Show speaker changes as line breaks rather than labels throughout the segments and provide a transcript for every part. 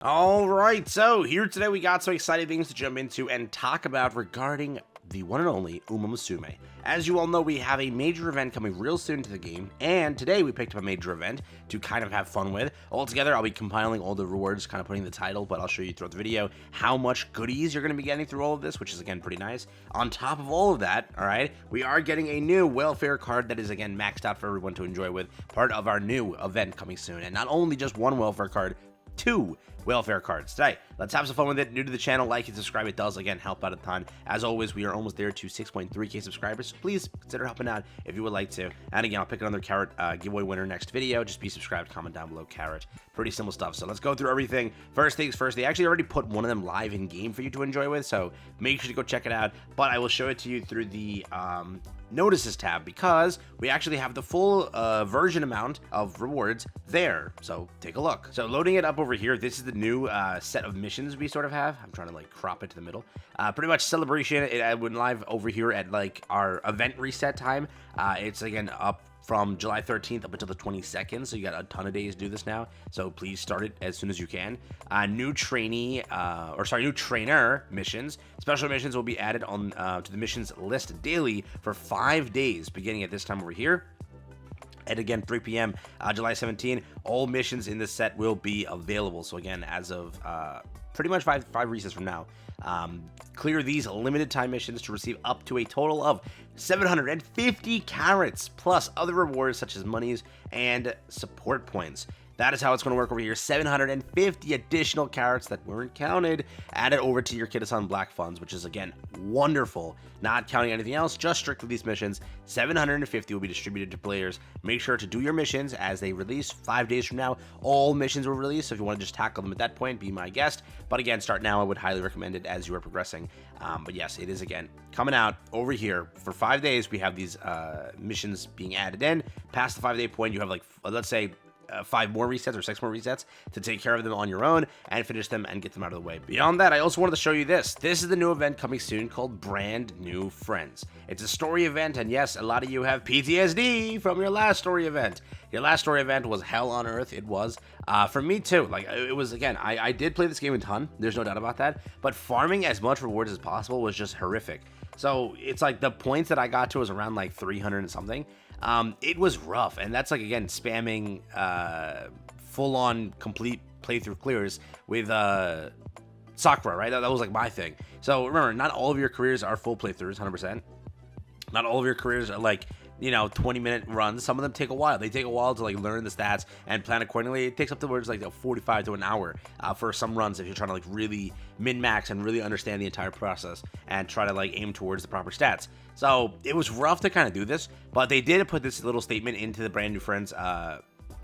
All right, so here today we got some exciting things to jump into and talk about regarding the one and only Uma Musume. As you all know, we have a major event coming real soon to the game, and today we picked up a major event to kind of have fun with. Altogether, I'll be compiling all the rewards, kind of putting the title, but I'll show you throughout the video how much goodies you're going to be getting through all of this, which is, again, pretty nice. On top of all of that, all right, we are getting a new welfare card that is, again, maxed out for everyone to enjoy with, part of our new event coming soon. And not only just one welfare card, 2 welfare cards today. Let's have some fun with it. New to the channel, like and subscribe. It does, again, help out a ton. As always, we are almost there to 6.3k subscribers, so please consider helping out if you would like to. And again, I'll pick another Carat giveaway winner next video. Just be subscribed, comment down below, Carat. Pretty simple stuff. So let's go through everything. First things first, they actually already put one of them live in game for you to enjoy with, so make sure to go check it out. But I will show it to you through the notices tab, because we actually have the full version amount of rewards there, so take a look. So loading it up over here, this is the new set of missions we sort of have. I'm trying to like crop it to the middle. Pretty much celebration. It went live over here at like our event reset time. It's again up from July 13th up until the 22nd, so you got a ton of days to do this now, so please start it as soon as you can. New trainer missions. Special missions will be added on to the missions list daily for 5 days, beginning at this time over here. And again, 3 p.m. July 17, all missions in this set will be available. So again, as of pretty much five resets from now, clear these limited time missions to receive up to a total of 750 carats, plus other rewards such as monies and support points. That is how it's going to work over here. 750 additional carats that weren't counted added over to your Kitasan Black funds, which is, again, wonderful. Not counting anything else, just strictly these missions. 750 will be distributed to players. Make sure to do your missions as they release. 5 days from now, all missions will release. So if you want to just tackle them at that point, be my guest. But again, start now. I would highly recommend it as you are progressing. But yes, it is, again, coming out over here. For 5 days, we have these missions being added in. Past the 5-day point, you have, like, let's say, 5 more resets or 6 more resets to take care of them on your own and finish them and get them out of the way. Beyond that, I also wanted to show you this. This is the new event coming soon called Brand New Friends. It's a story event, and yes, a lot of you have PTSD from your last story event. Your last story event was hell on earth. It was. For me too. Like, it was, again, I did play this game a ton. There's no doubt about that. But farming as much rewards as possible was just horrific. So it's like the points that I got to was around like 300 and something. It was rough, and that's like, again, spamming full-on complete playthrough clears with Sakura, right? That was like my thing. So remember, not all of your careers are full playthroughs, 100%. Not all of your careers are like, 20-minute runs. Some of them take a while. They take a while to like learn the stats and plan accordingly. It takes up towards like 45 to an hour for some runs if you're trying to like really min-max and really understand the entire process and try to like aim towards the proper stats. So it was rough to kind of do this, but they did put this little statement into the Brand New Friends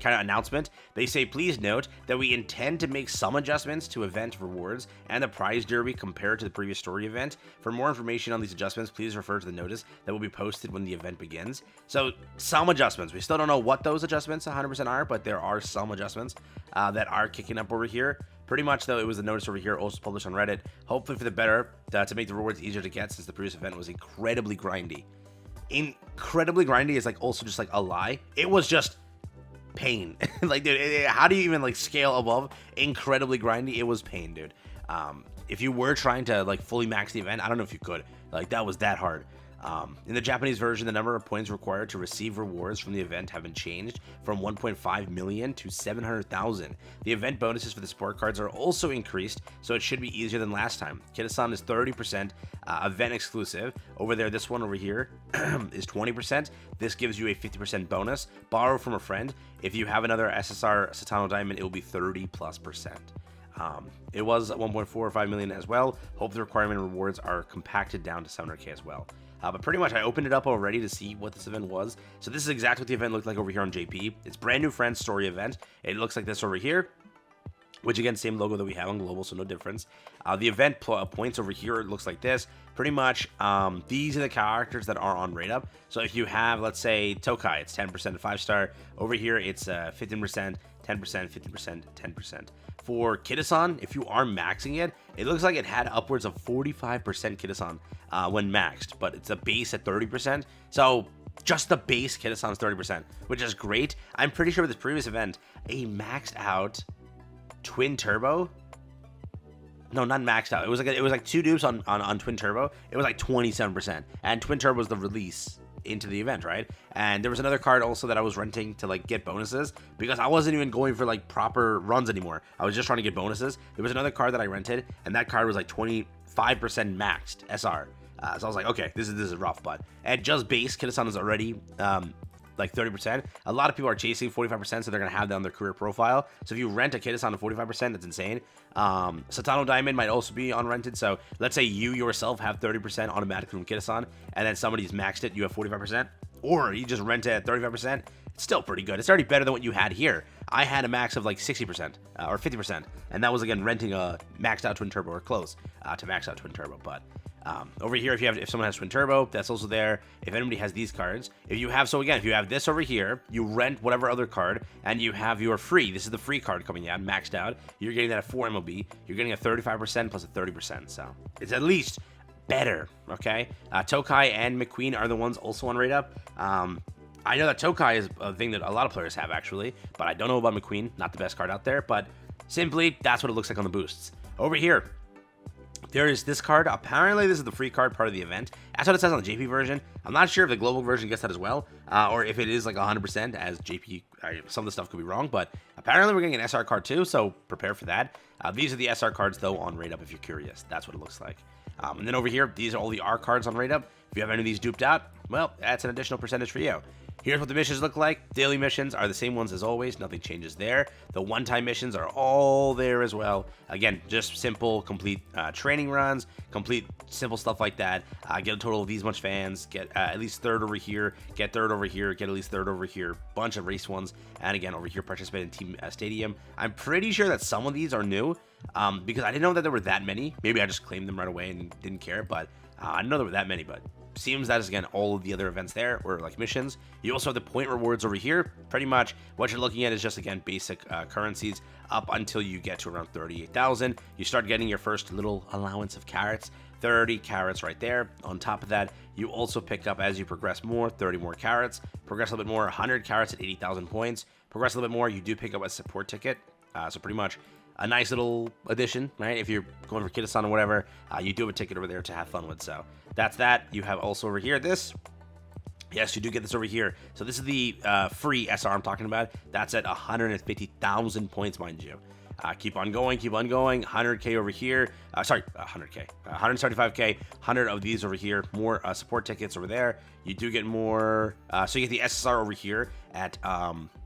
kind of announcement. They say, please note that we intend to make some adjustments to event rewards and the prize derby compared to the previous story event. For more information on these adjustments, please refer to the notice that will be posted when the event begins. So some adjustments. We still don't know what those adjustments 100% are, but there are some adjustments that are kicking up over here. Pretty much, though, it was a notice over here, also published on Reddit, hopefully for the better, to make the rewards easier to get, since the previous event was incredibly grindy. Incredibly grindy is like also just like a lie. It was just pain. Like, dude, how do you even like scale above incredibly grindy? It was pain, dude. If you were trying to like fully max the event, I don't know if you could. Like, that was that hard. In the Japanese version, the number of points required to receive rewards from the event have been changed from 1.5 million to 700,000. The event bonuses for the support cards are also increased, so it should be easier than last time. Kitasan is 30% event exclusive. Over there, this one over here is 20%. This gives you a 50% bonus. Borrow from a friend. If you have another SSR Satano Diamond, it will be 30+%. It was 1.45 million as well. Hope the requirement rewards are compacted down to 700k as well. But pretty much I opened it up already to see what this event was. So this is exactly what the event looked like over here on JP. It's Brand New Friends story event. It looks like this over here, which again, same logo that we have on Global, so no difference. The event points over here, it looks like this. Pretty much, these are the characters that are on rate up. So if you have, let's say, Tokai, it's 10% 5-star. Over here, it's 15%, 10%, 15%, 10%. For Kitasan, if you are maxing it, it looks like it had upwards of 45% Kitasan when maxed, but it's a base at 30%. So just the base Kitasan is 30%, which is great. I'm pretty sure with this previous event, a maxed out Twin Turbo No, not maxed out. It was like 2 dupes on Twin Turbo. It was like 27%, and Twin Turbo was the release into the event, right? And there was another card also that I was renting to like get bonuses, because I wasn't even going for like proper runs anymore. I was just trying to get bonuses. There was another card that I rented, and that card was like 25% maxed SR. So I was like, okay, this is rough, but at just base, Kitasan is already like 30%. A lot of people are chasing 45%, so they're gonna have that on their career profile. So if you rent a Kitasan to 45%, that's insane. Satano Diamond might also be unrented. So let's say you yourself have 30% automatically from Kitasan, and then somebody's maxed it, you have 45%, or you just rent it at 35%. It's still pretty good. It's already better than what you had here. I had a max of like 60% or 50%, and that was again renting a maxed out Twin Turbo or close to maxed out Twin Turbo. But over here, if someone has Twin Turbo, that's also there. If anybody has these cards, if you have this over here, you rent whatever other card, and you have your free. This is the free card coming out, maxed out. You're getting that at 4 MLB. You're getting a 35% plus a 30%. So it's at least better, okay? Tokai and McQueen are the ones also on rate up. I know that Tokai is a thing that a lot of players have, actually, but I don't know about McQueen. Not the best card out there, but simply, that's what it looks like on the boosts. Over here, there is this card. Apparently, this is the free card part of the event. That's what it says on the JP version. I'm not sure if the global version gets that as well, or if it is like 100% as JP. Some of the stuff could be wrong, but apparently we're getting an SR card too, so prepare for that. These are the SR cards, though, on rate up if you're curious. That's what it looks like. And then over here, these are all the R cards on rate up. If you have any of these duped out, well, that's an additional percentage for you. Here's what the missions look like. Daily missions are the same ones as always. Nothing changes there. The one-time missions are all there as well. Again, just simple, complete training runs, complete simple stuff like that. Get a total of these much fans. Get at least third over here. Get third over here. Get at least third over here. Bunch of race ones. And again, over here, participate in Team Stadium. I'm pretty sure that some of these are new because I didn't know that there were that many. Maybe I just claimed them right away and didn't care, but I didn't know there were that many, but seems that is again all of the other events there or like missions. You also have the point rewards over here. Pretty much what you're looking at is just again basic currencies up until you get to around 38,000. You start getting your first little allowance of carats. 30 carats right there. On top of that, you also pick up as you progress more 30 more carats. Progress a little bit more, 100 carats at 80,000 points. Progress a little bit more, you do pick up a support ticket. So pretty much a nice little addition, right? If you're going for Kitasan or whatever, you do have a ticket over there to have fun with. So that's that. You have also over here this. Yes, you do get this over here. So this is the free SR I'm talking about. That's at 150,000 points, mind you. Keep on going, keep on going. 100K over here. 100K. 175K. 100 of these over here. More support tickets over there. You do get more. So you get the SSR over here at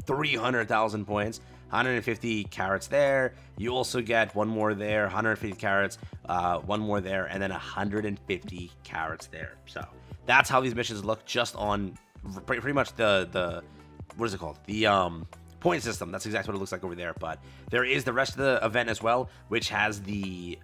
300,000 points. 150 carats there. You also get one more there, 150 carats, one more there, and then 150 carats there. So that's how these missions look just on pretty much the what is it called? The point system. That's exactly what it looks like over there. But there is the rest of the event as well, which has the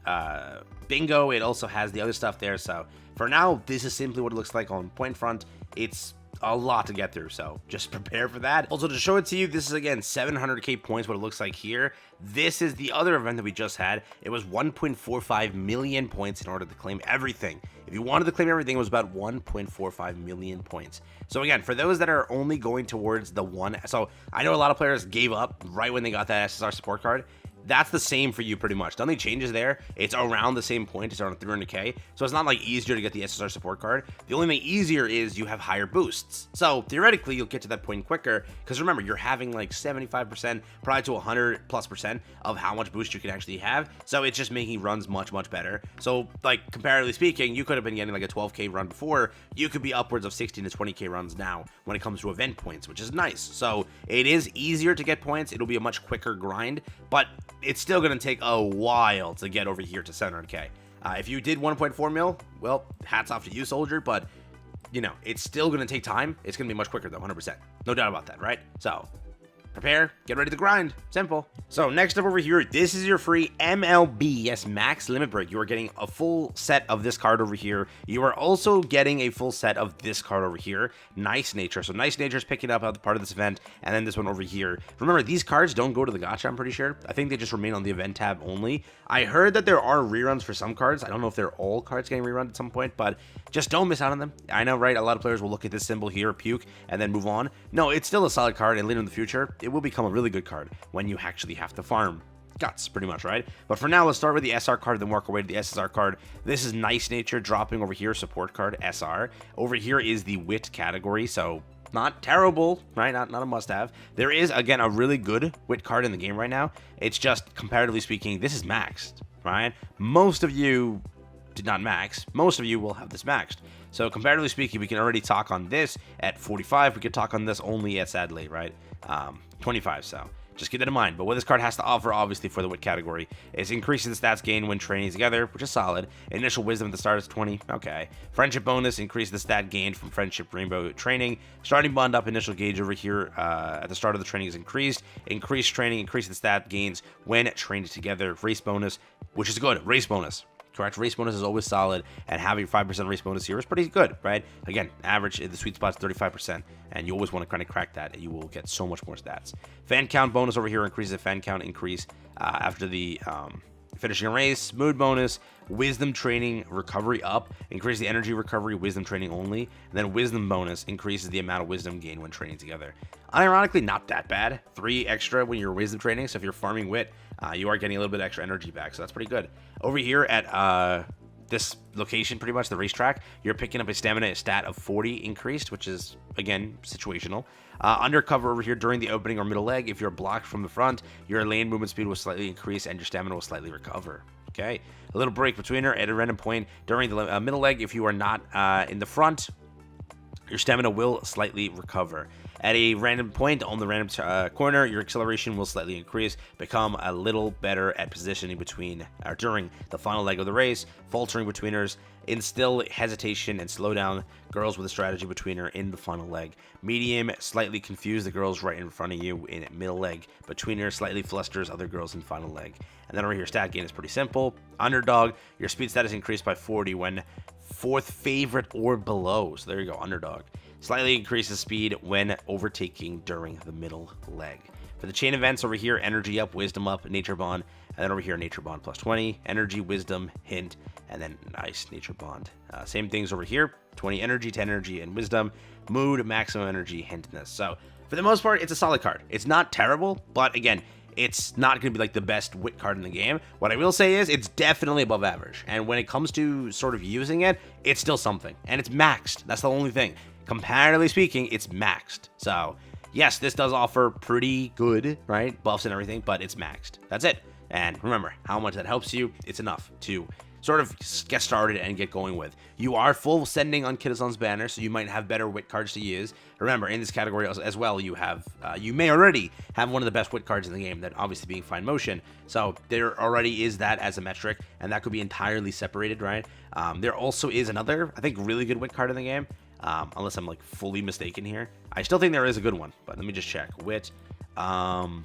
bingo. It also has the other stuff there. So for now, this is simply what it looks like on point front. It's a lot to get through, so just prepare for that. Also, to show it to you, this is again 700k points, what it looks like here. This is the other event that we just had. It was 1.45 million points in order to claim everything. If you wanted to claim everything, it was about 1.45 million points. So again, for those that are only going towards the one, so I know a lot of players gave up right when they got that SSR support card. That's the same for you pretty much. The only changes there, it's around the same point. It's around 300k. So it's not like easier to get the SSR support card. The only thing easier is you have higher boosts. So theoretically, you'll get to that point quicker because remember, you're having like 75%, probably to 100+% of how much boost you can actually have. So it's just making runs much, much better. So like comparatively speaking, you could have been getting like a 12k run before. You could be upwards of 16 to 20k runs now when it comes to event points, which is nice. So it is easier to get points. It'll be a much quicker grind, but it's still going to take a while to get over here to 700k. If you did 1.4 mil, well, hats off to you, soldier, but, you know, it's still going to take time. It's going to be much quicker, though, 100%. No doubt about that, right? So, prepare, get ready to grind. Simple. So, next up over here, this is your free MLB Max Limit Break. You are getting a full set of this card over here. You are also getting a full set of this card over here, Nice Nature. So, Nice Nature is picking up as part of this event, and then this one over here. Remember, these cards don't go to the gacha, I'm pretty sure. I think they just remain on the event tab only. I heard that there are reruns for some cards. I don't know if they're all cards getting rerun at some point, but just don't miss out on them. I know, right? A lot of players will look at this symbol here, puke, and then move on. No, it's still a solid card, and later in the future, it will become a really good card when you actually have to farm. guts, pretty much, right? But for now, let's start with the SR card, then work our way to the SSR card. This is Nice Nature dropping over here, support card, SR. Over here is the Wit category, so not terrible, right? Not a must-have. There is, again, a really good Wit card in the game right now. It's just, comparatively speaking, this is maxed, right? Most of you did not max. Most of you will have this maxed. So comparatively speaking, we can already talk on this at 45. We could talk on this only at, sadly, right, 25, so just keep that in mind. But what this card has to offer, obviously, for the Wit category is increasing the stats gain when training together, which is solid. Initial Wisdom at the start is 20. Okay. Friendship bonus, increase the stat gain from Friendship Rainbow training. Starting bond up, initial gauge over here at the start of the training is increased. Increased training, increase the stat gains when trained together. Race bonus, which is good. Race bonus. Correct. Race bonus is always solid, and having 5% race bonus here is pretty good, right? Again, average, the sweet spot is 35%, and you always want to kind of crack that, and you will get so much more stats. Fan count bonus over here increases the fan count increase after the finishing a race. Mood bonus, wisdom training recovery up, increase the energy recovery, wisdom training only. And then wisdom bonus increases the amount of wisdom gain when training together. Ironically, not that bad. 3 extra when you're wisdom training, so if you're farming wit, you are getting a little bit extra energy back, so that's pretty good. Over here at this location, pretty much the racetrack, you're picking up a stamina stat of 40 increased, which is, again, situational. Undercover over here during the opening or middle leg, if you're blocked from the front, your lane movement speed will slightly increase and your stamina will slightly recover. Okay, a little break between her at a random point during the middle leg. If you are not in the front, your stamina will slightly recover. At a random point on the random corner, your acceleration will slightly increase, become a little better at positioning between or during the final leg of the race, faltering betweeners, instill hesitation and slow down girls with a strategy betweener in the final leg. Medium, slightly confuse the girls right in front of you in middle leg. Betweener, slightly flusters other girls in final leg. And then over here, stat gain is pretty simple. Underdog, your speed stat is increased by 40 when 4th favorite or below. So there you go, underdog. Slightly increases speed when overtaking during the middle leg. For the chain events over here, energy up, wisdom up, nature bond, and then over here, nature bond plus 20, energy, wisdom, hint, and then nice nature bond. Same things over here, 20 energy, 10 energy, and wisdom, mood, maximum energy, hintness. So for the most part, it's a solid card. It's not terrible, but again, it's not going to be like the best wit card in the game. What I will say is it's definitely above average. And when it comes to sort of using it, it's still something. And it's maxed. That's the only thing. Comparatively speaking, it's maxed. So yes, this does offer pretty good, right, buffs and everything, but it's maxed. That's it. And remember, how much that helps you, it's enough to sort of get started and get going with. You are full sending on Kitasan's banner, so you might have better wit cards to use. Remember, in this category as well, you have you may already have one of the best wit cards in the game, that obviously being Fine Motion. So there already is that as a metric, and that could be entirely separated, right? There also is another, I think, really good wit card in the game, unless I'm like fully mistaken here. I still think there is a good one, but let me just check. Wit. Yeah,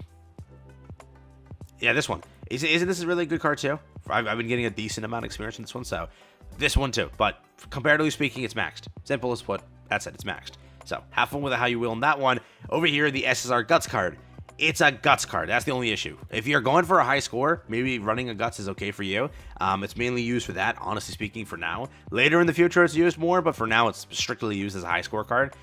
this one. Isn't this a really good card too? I've been getting a decent amount of experience in this one, so this one too. But comparatively speaking, it's maxed. Simple as put. That's it. It's maxed. So have fun with it how you will in that one. Over here, the SSR Guts card. It's a Guts card. That's the only issue. If you're going for a high score, maybe running a Guts is okay for you. It's mainly used for that, honestly speaking, for now. Later in the future, it's used more, but for now, it's strictly used as a high score card.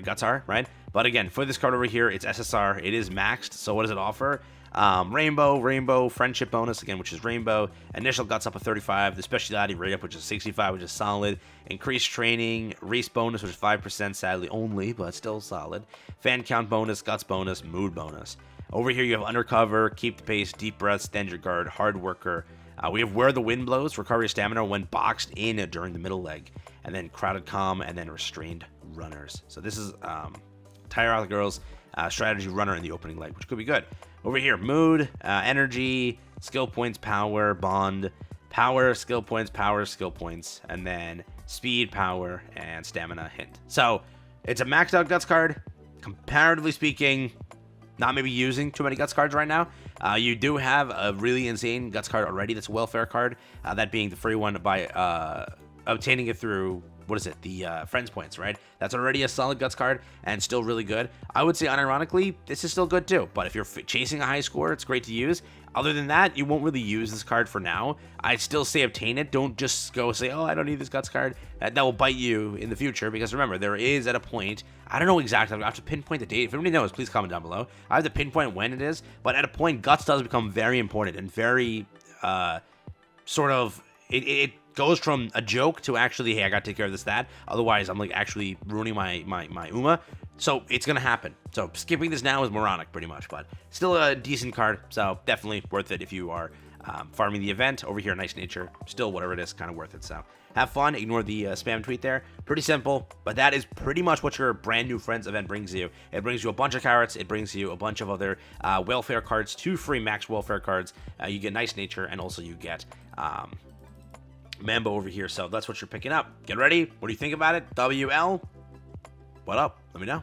Guts are, right? But again, for this card over here, it's SSR. It is maxed. So what does it offer? Rainbow, friendship bonus, again, which is rainbow, initial guts up to 35, the speciality rate up, which is 65, which is solid, increased training, race bonus, which is 5%, sadly only, but still solid, fan count bonus, guts bonus, mood bonus. Over here, you have undercover, keep the pace, deep breath, stand your guard, hard worker. We have where the wind blows, recovery of stamina when boxed in during the middle leg, and then crowded calm, and then restrained runners. So this is tire out the girls, strategy runner in the opening leg, which could be good. Over here, mood, energy, skill points, power, bond, power, skill points, and then speed, power, and stamina, hint. So it's a maxed out guts card. Comparatively speaking, not maybe using too many guts cards right now. You do have a really insane guts card already. That's a welfare card, that being the free one by obtaining it through, what is it, the friends points, right? That's already a solid guts card and still really good. I would say unironically, this is still good too, but if you're chasing a high score, it's great to use. Other than that, you won't really use this card for now. I'd still say obtain it. Don't just go say, oh, I don't need this Guts card. That will bite you in the future, because remember, there is at a point, I don't know exactly, I have to pinpoint the date. If anybody knows, please comment down below. I have to pinpoint when it is, but at a point, Guts does become very important and very, sort of, it goes from a joke to actually, hey, I gotta take care of this, that. Otherwise, I'm like actually ruining my Uma. So it's gonna happen. So skipping this now is moronic, pretty much, but still a decent card. So definitely worth it if you are farming the event over here. Nice nature, still whatever it is, kind of worth it. So have fun. Ignore the spam tweet there. Pretty simple, but that is pretty much what your brand new Friends event brings you. It brings you a bunch of Carats. It brings you a bunch of other welfare cards, 2 free max welfare cards. You get nice nature, and also you get Mambo over here. So that's what you're picking up. Get ready. What do you think about it? WL? What up? Let me know.